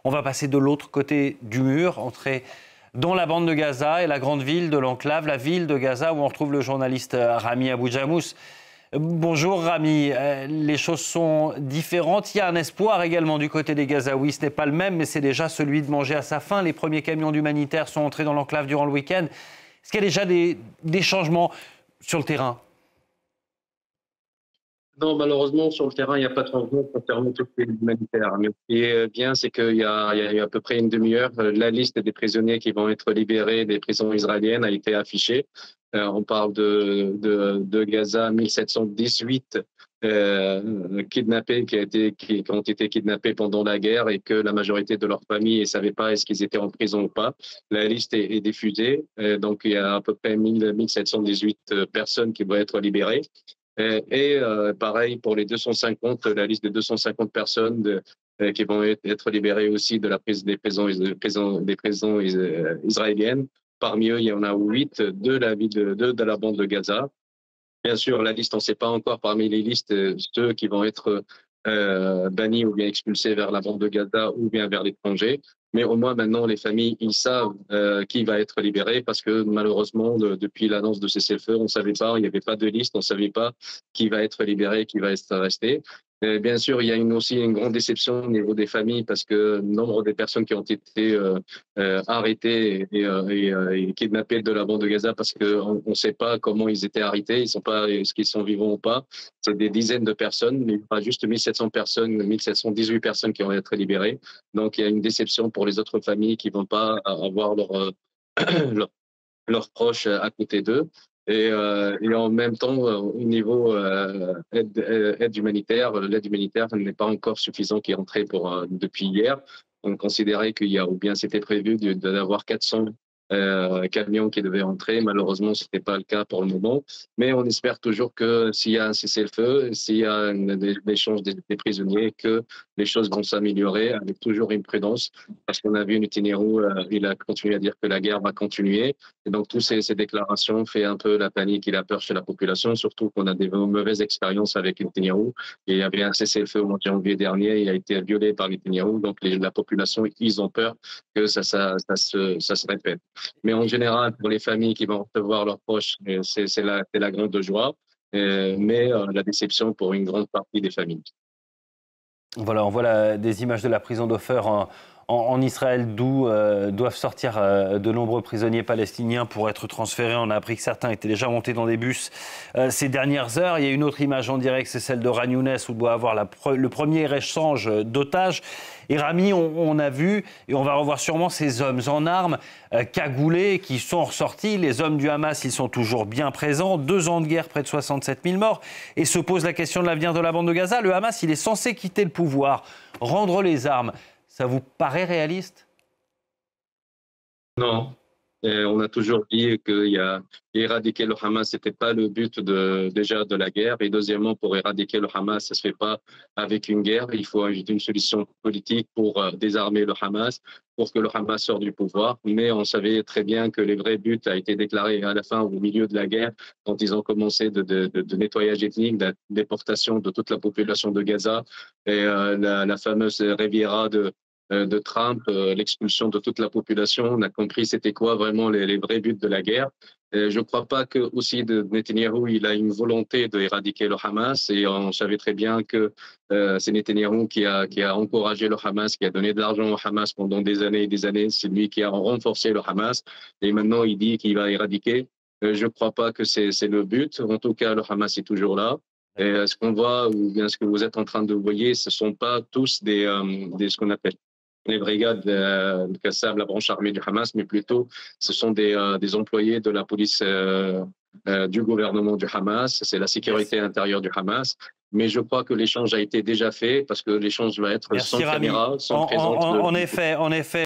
On va passer de l'autre côté du mur, entrer dans la bande de Gaza et la grande ville de l'enclave, la ville de Gaza où on retrouve le journaliste Rami Abou-Djamous. Bonjour Rami, les choses sont différentes. Il y a un espoir également du côté des Gazaouis. Ce n'est pas le même, mais c'est déjà celui de manger à sa faim. Les premiers camions d'humanitaires sont entrés dans l'enclave durant le week-end. Est-ce qu'il y a déjà des changements sur le terrain? Non, malheureusement, sur le terrain, il n'y a pas de changement concernant tout ce qui est humanitaire. Mais ce qui est bien, c'est qu'il y a à peu près une demi-heure, la liste des prisonniers qui vont être libérés des prisons israéliennes a été affichée. On parle de Gaza, 1718 kidnappés qui ont été kidnappés pendant la guerre et que la majorité de leurs familles ne savaient pas est-ce qu'ils étaient en prison ou pas. La liste est diffusée. Donc, il y a à peu près 1718 personnes qui vont être libérées. Pareil pour les 250, la liste des 250 personnes qui vont être libérées aussi de la prise des prisons israéliennes. Parmi eux, il y en a 8 de la bande de Gaza. Bien sûr, la liste, on ne sait pas encore parmi les listes ceux qui vont être bannis ou bien expulsés vers la bande de Gaza ou bien vers l'étranger. Mais au moins maintenant, les familles, ils savent qui va être libéré parce que malheureusement, depuis l'annonce de cessez-le-feu, on ne savait pas, il n'y avait pas de liste, on ne savait pas qui va être libéré, qui va être resté. Et bien sûr, il y a aussi une grande déception au niveau des familles parce que le nombre des personnes qui ont été arrêtées et kidnappées de la bande de Gaza parce qu'on ne sait pas comment ils étaient arrêtés, est-ce qu'ils sont vivants ou pas. C'est des dizaines de personnes, mais il y aura juste 1700 personnes, 1718 personnes qui vont être libérées. Donc, il y a une déception pour les autres familles qui ne vont pas avoir leurs proches à côté d'eux. Et en même temps, au niveau aide humanitaire, l'aide humanitaire n'est pas encore suffisant qui est entrée depuis hier. On considérait qu'il y a, ou bien c'était prévu d'avoir 400 camions qui devaient entrer. Malheureusement, ce n'était pas le cas pour le moment. Mais on espère toujours que s'il y a un cessez-le-feu, s'il y a l'échange des prisonniers, que les choses vont s'améliorer avec toujours une prudence. Parce qu'on a vu Netanyahou, il a continué à dire que la guerre va continuer. Et donc, toutes ces déclarations font un peu la panique et la peur chez la population, surtout qu'on a des mauvaises expériences avec Netanyahou. Il y avait un cessez-le-feu au mois de janvier dernier, il a été violé par Netanyahou. Donc, la population, ils ont peur que ça se répète. Mais en général, pour les familles qui vont recevoir leurs proches, c'est la grande joie, mais la déception pour une grande partie des familles. Voilà, on voit des images de la prison d'Ofer en Israël, d'où doivent sortir de nombreux prisonniers palestiniens pour être transférés. On a appris que certains étaient déjà montés dans des bus ces dernières heures. Il y a une autre image en direct, c'est celle de Khan Younes, où doit avoir le premier échange d'otages. Et Rami, on a vu, et on va revoir sûrement ces hommes en armes, cagoulés, qui sont ressortis. Les hommes du Hamas, ils sont toujours bien présents. 2 ans de guerre, près de 67 000 morts. Et se pose la question de l'avenir de la bande de Gaza. Le Hamas, il est censé quitter le pouvoir, rendre les armes. Ça vous paraît réaliste? Non. On a toujours dit qu'éradiquer le Hamas, ce n'était pas le but déjà de la guerre. Et deuxièmement, pour éradiquer le Hamas, ça ne se fait pas avec une guerre. Il faut une solution politique pour désarmer le Hamas, pour que le Hamas sorte du pouvoir. Mais on savait très bien que le vrai but a été déclaré à la fin, au milieu de la guerre, quand ils ont commencé de nettoyage ethnique, de déportation de toute la population de Gaza et la fameuse Riviera de Trump, l'expulsion de toute la population. On a compris c'était quoi vraiment les vrais buts de la guerre. Et je ne crois pas que aussi de Netanyahou il a une volonté d'éradiquer le Hamas et on savait très bien que c'est Netanyahou qui a encouragé le Hamas, qui a donné de l'argent au Hamas pendant des années et des années. C'est lui qui a renforcé le Hamas et maintenant il dit qu'il va éradiquer. Je ne crois pas que c'est le but. En tout cas, le Hamas est toujours là. Et ce qu'on voit ou bien ce que vous êtes en train de voir, ce ne sont pas tous ce qu'on appelle les brigades de Qassam, la branche armée du Hamas, mais plutôt ce sont des employés de la police du gouvernement du Hamas, c'est la sécurité intérieure du Hamas. Mais je crois que l'échange a été déjà fait parce que l'échange va être sans caméra, sans présence. En effet.